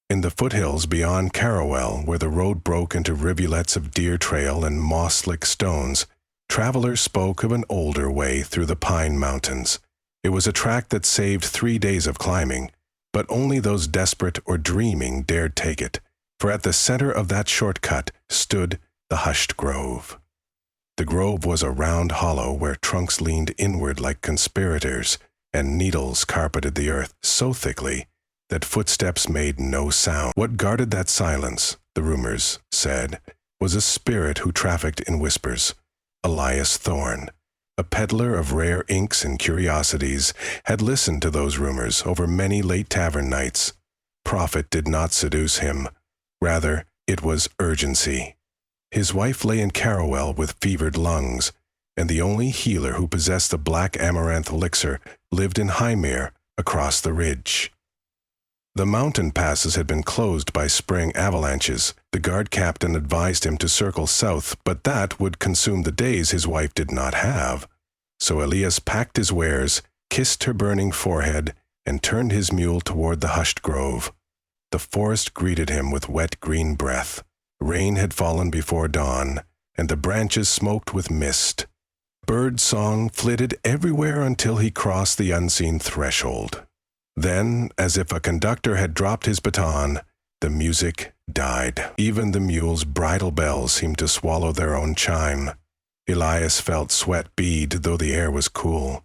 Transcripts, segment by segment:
In the foothills beyond Carawell, where the road broke into rivulets of deer trail and moss-slick stones, travelers spoke of an older way through the Pine Mountains. It was a track that saved 3 days of climbing, but only those desperate or dreaming dared take it, for at the center of that shortcut stood the hushed grove. The grove was a round hollow where trunks leaned inward like conspirators, and needles carpeted the earth so thickly that footsteps made no sound. What guarded that silence, the rumors said, was a spirit who trafficked in whispers. Elias Thorne, a peddler of rare inks and curiosities, had listened to those rumors over many late tavern nights. Profit did not seduce him. Rather, it was urgency. His wife lay in Carawell with fevered lungs, and the only healer who possessed the black amaranth elixir lived in Highmere, across the ridge. The mountain passes had been closed by spring avalanches. The guard captain advised him to circle south, but that would consume the days his wife did not have. So Elias packed his wares, kissed her burning forehead, and turned his mule toward the hushed grove. The forest greeted him with wet green breath. Rain had fallen before dawn, and the branches smoked with mist. Bird song flitted everywhere until he crossed the unseen threshold. Then, as if a conductor had dropped his baton, the music died. Even the mule's bridle bells seemed to swallow their own chime. Elias felt sweat bead, though the air was cool.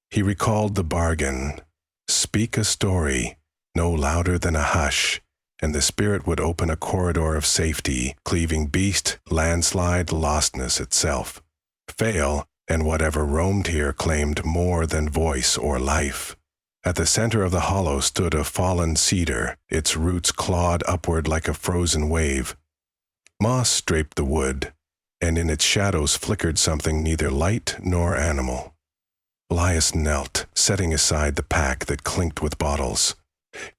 He recalled the bargain. Speak a story, no louder than a hush, and the spirit would open a corridor of safety, cleaving beast, landslide, lostness itself. Fail, and whatever roamed here claimed more than voice or life. At the center of the hollow stood a fallen cedar, its roots clawed upward like a frozen wave. Moss draped the wood, and in its shadows flickered something neither light nor animal. Elias knelt, setting aside the pack that clinked with bottles.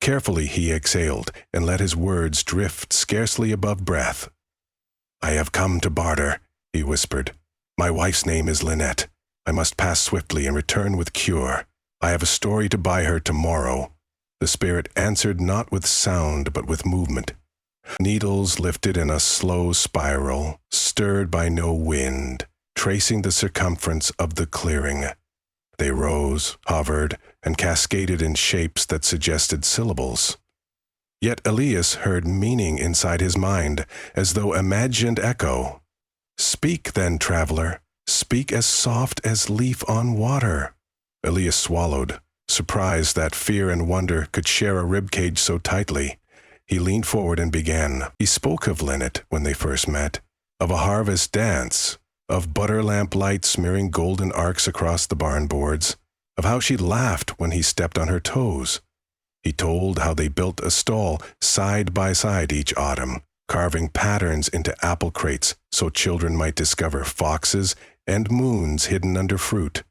Carefully he exhaled and let his words drift scarcely above breath. "I have come to barter," he whispered. "My wife's name is Lynette. I must pass swiftly and return with cure. I have a story to buy her tomorrow." The spirit answered not with sound but with movement. Needles lifted in a slow spiral, stirred by no wind, tracing the circumference of the clearing. They rose, hovered, and cascaded in shapes that suggested syllables. Yet Elias heard meaning inside his mind, as though imagined echo. "Speak, then, traveler. Speak as soft as leaf on water." Elias swallowed, surprised that fear and wonder could share a ribcage so tightly. He leaned forward and began. He spoke of Lynette when they first met, of a harvest dance, of butter lamp light smearing golden arcs across the barn boards, of how she laughed when he stepped on her toes. He told how they built a stall side by side each autumn, carving patterns into apple crates so children might discover foxes and moons hidden under fruit.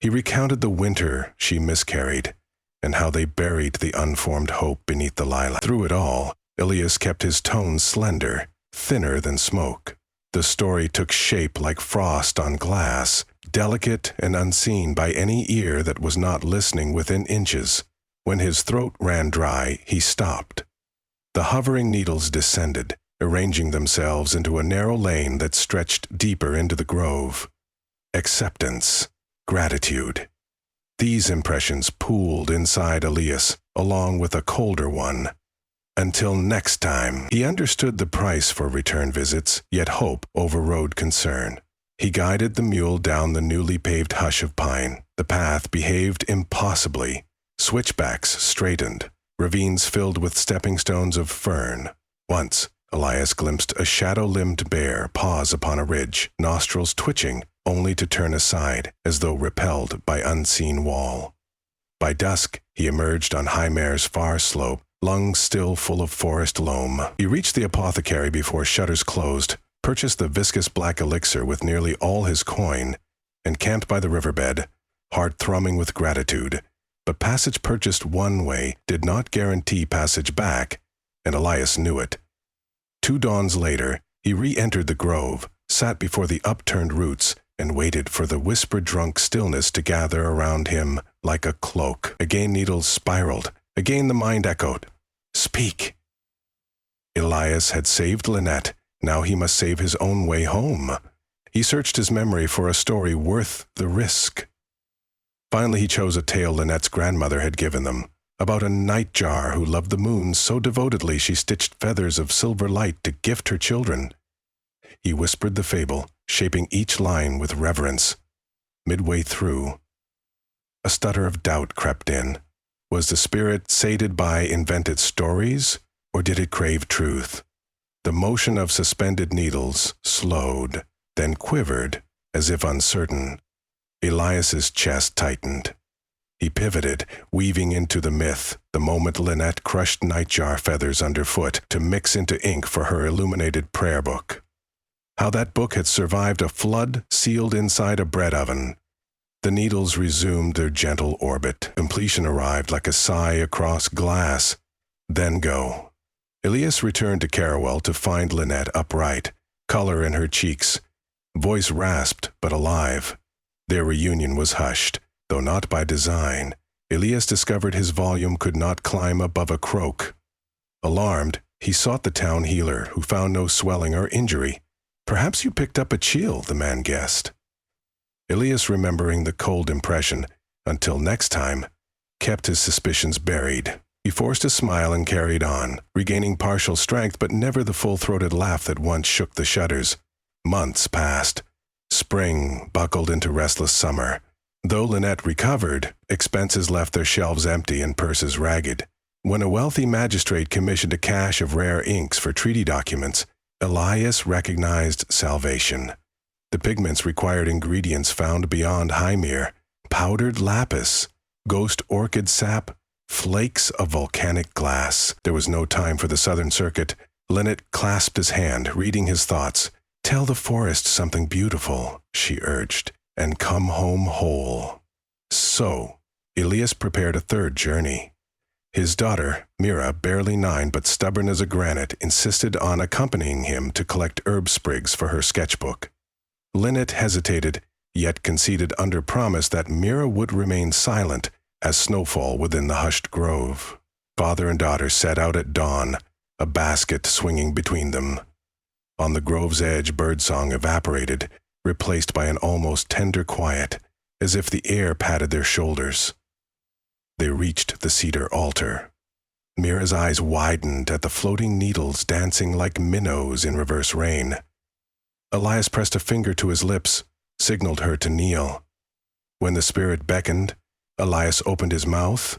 He recounted the winter she miscarried, and how they buried the unformed hope beneath the lilac. Through it all, Elias kept his tone slender, thinner than smoke. The story took shape like frost on glass, delicate and unseen by any ear that was not listening within inches. When his throat ran dry, he stopped. The hovering needles descended, arranging themselves into a narrow lane that stretched deeper into the grove. Acceptance. Gratitude. These impressions pooled inside Elias, along with a colder one. Until next time, he understood the price for return visits, yet hope overrode concern. He guided the mule down the newly paved hush of pine. The path behaved impossibly. Switchbacks straightened, ravines filled with stepping stones of fern. Once, Elias glimpsed a shadow-limbed bear pause upon a ridge, nostrils twitching, only to turn aside, as though repelled by unseen wall. By dusk, he emerged on Highmare's far slope, lungs still full of forest loam. He reached the apothecary before shutters closed, purchased the viscous black elixir with nearly all his coin, and camped by the riverbed, heart thrumming with gratitude. But passage purchased one way did not guarantee passage back, and Elias knew it. 2 dawns later, he re-entered the grove, sat before the upturned roots, and waited for the whisper-drunk stillness to gather around him like a cloak. Again needles spiraled. Again the mind echoed. "Speak." Elias had saved Lynette. Now he must save his own way home. He searched his memory for a story worth the risk. Finally, he chose a tale Lynette's grandmother had given them, about a nightjar who loved the moon so devotedly she stitched feathers of silver light to gift her children. He whispered the fable, shaping each line with reverence. Midway through, a stutter of doubt crept in. Was the spirit sated by invented stories, or did it crave truth? The motion of suspended needles slowed, then quivered, as if uncertain. Elias's chest tightened. He pivoted, weaving into the myth, the moment Lynette crushed nightjar feathers underfoot to mix into ink for her illuminated prayer book. How that book had survived a flood sealed inside a bread oven. The needles resumed their gentle orbit. Completion arrived like a sigh across glass. Then go. Elias returned to Carrawell to find Lynette upright, color in her cheeks, voice rasped but alive. Their reunion was hushed, though not by design. Elias discovered his volume could not climb above a croak. Alarmed, he sought the town healer, who found no swelling or injury. "Perhaps you picked up a chill," the man guessed. Elias, remembering the cold impression, until next time, kept his suspicions buried. He forced a smile and carried on, regaining partial strength but never the full-throated laugh that once shook the shutters. Months passed. Spring buckled into restless summer. Though Lynette recovered, expenses left their shelves empty and purses ragged. When a wealthy magistrate commissioned a cache of rare inks for treaty documents, Elias recognized salvation. The pigments required ingredients found beyond Hymir: powdered lapis, ghost orchid sap, flakes of volcanic glass. There was no time for the Southern Circuit. Lynette clasped his hand, reading his thoughts. "Tell the forest something beautiful," she urged, "and come home whole." So, Elias prepared a third journey. His daughter, Mira, barely 9 but stubborn as a granite, insisted on accompanying him to collect herb sprigs for her sketchbook. Lynette hesitated, yet conceded under promise that Mira would remain silent as snowfall within the hushed grove. Father and daughter set out at dawn, a basket swinging between them. On the grove's edge, birdsong evaporated, replaced by an almost tender quiet, as if the air patted their shoulders. They reached the cedar altar. Mira's eyes widened at the floating needles dancing like minnows in reverse rain. Elias pressed a finger to his lips, signaled her to kneel. When the spirit beckoned, Elias opened his mouth,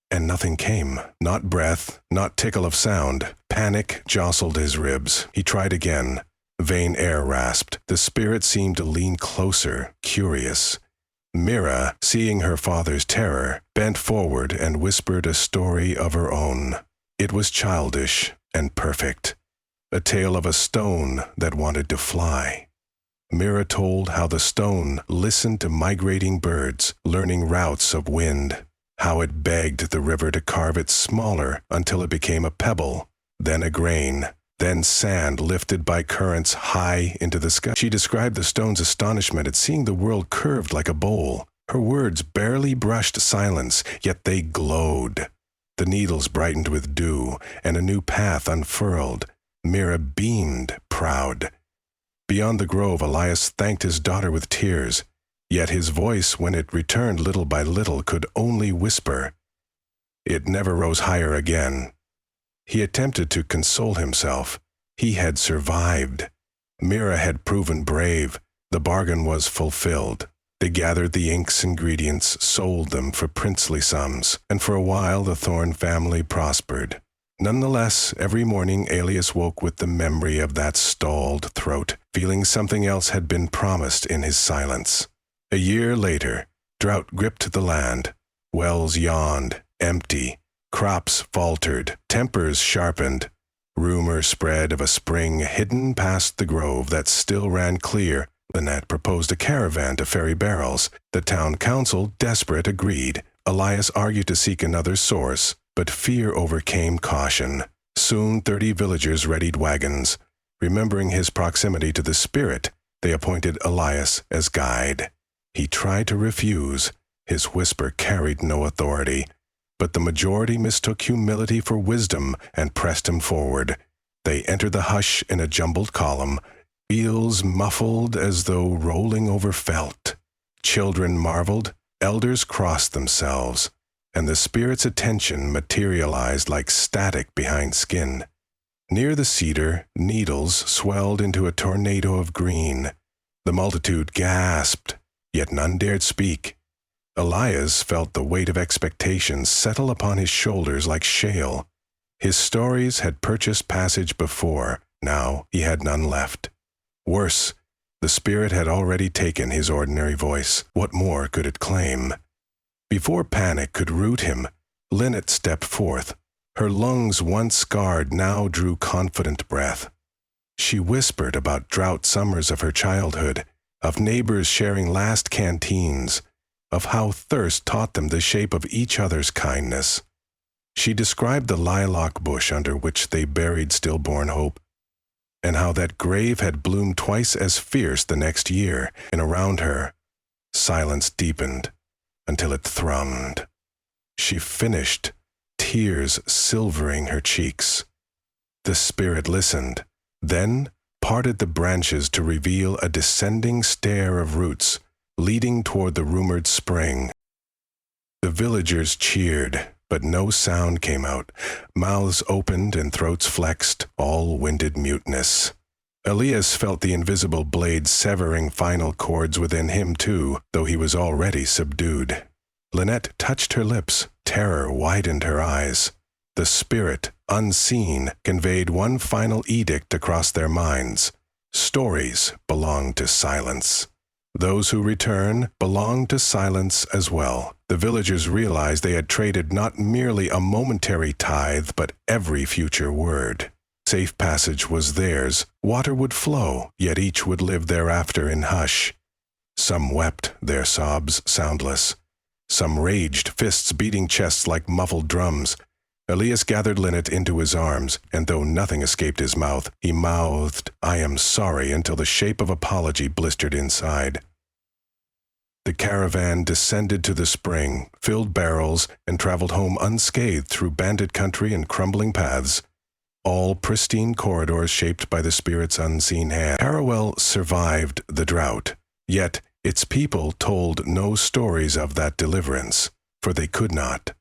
and nothing came. Not breath, not tickle of sound. Panic jostled his ribs. He tried again. Vain air rasped. The spirit seemed to lean closer, curious. Mira, seeing her father's terror, bent forward and whispered a story of her own. It was childish and perfect. A tale of a stone that wanted to fly. Mira told how the stone listened to migrating birds, learning routes of wind, how it begged the river to carve it smaller until it became a pebble, then a grain, then sand lifted by currents high into the sky. She described the stone's astonishment at seeing the world curved like a bowl. Her words barely brushed silence, yet they glowed. The needles brightened with dew, and a new path unfurled. Mira beamed, proud. Beyond the grove, Elias thanked his daughter with tears, yet his voice, when it returned little by little, could only whisper. It never rose higher again. He attempted to console himself. He had survived. Mira had proven brave. The bargain was fulfilled. They gathered the ink's ingredients, sold them for princely sums, and for a while the Thorne family prospered. Nonetheless, every morning Elias woke with the memory of that stalled throat, feeling something else had been promised in his silence. A year later, drought gripped the land. Wells yawned, empty. Crops faltered, tempers sharpened. Rumor spread of a spring hidden past the grove that still ran clear. Lynette proposed a caravan to ferry barrels. The town council, desperate, agreed. Elias argued to seek another source, but fear overcame caution. Soon 30 villagers readied wagons. Remembering his proximity to the spirit, they appointed Elias as guide. He tried to refuse. His whisper carried no authority. But the majority mistook humility for wisdom and pressed him forward. They entered the hush in a jumbled column, wheels muffled as though rolling over felt. Children marveled, elders crossed themselves, and the spirit's attention materialized like static behind skin. Near the cedar, needles swelled into a tornado of green. The multitude gasped, yet none dared speak. Elias felt the weight of expectations settle upon his shoulders like shale. His stories had purchased passage before, now he had none left. Worse, the spirit had already taken his ordinary voice. What more could it claim? Before panic could root him, Lynette stepped forth. Her lungs, once scarred, now drew confident breath. She whispered about drought summers of her childhood, of neighbors sharing last canteens, of how thirst taught them the shape of each other's kindness. She described the lilac bush under which they buried stillborn hope, and how that grave had bloomed twice as fierce the next year, and around her, silence deepened until it thrummed. She finished, tears silvering her cheeks. The spirit listened, then parted the branches to reveal a descending stair of roots leading toward the rumored spring. The villagers cheered, but no sound came out. Mouths opened and throats flexed, all winded muteness. Elias felt the invisible blade severing final chords within him too, though he was already subdued. Lynette touched her lips. Terror widened her eyes. The spirit, unseen, conveyed one final edict across their minds. Stories belong to silence. Those who return belong to silence as well. The villagers realized they had traded not merely a momentary tithe, but every future word. Safe passage was theirs. Water would flow, yet each would live thereafter in hush. Some wept, their sobs soundless. Some raged, fists beating chests like muffled drums. Elias gathered Lynette into his arms, and though nothing escaped his mouth, he mouthed, "I am sorry," until the shape of apology blistered inside. The caravan descended to the spring, filled barrels, and traveled home unscathed through bandit country and crumbling paths, all pristine corridors shaped by the spirit's unseen hand. Carawell survived the drought, yet its people told no stories of that deliverance, for they could not.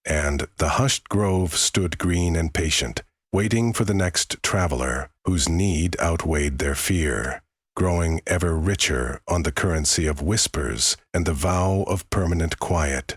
And the hushed grove stood green and patient, waiting for the next traveler whose need outweighed their fear, growing ever richer on the currency of whispers and the vow of permanent quiet.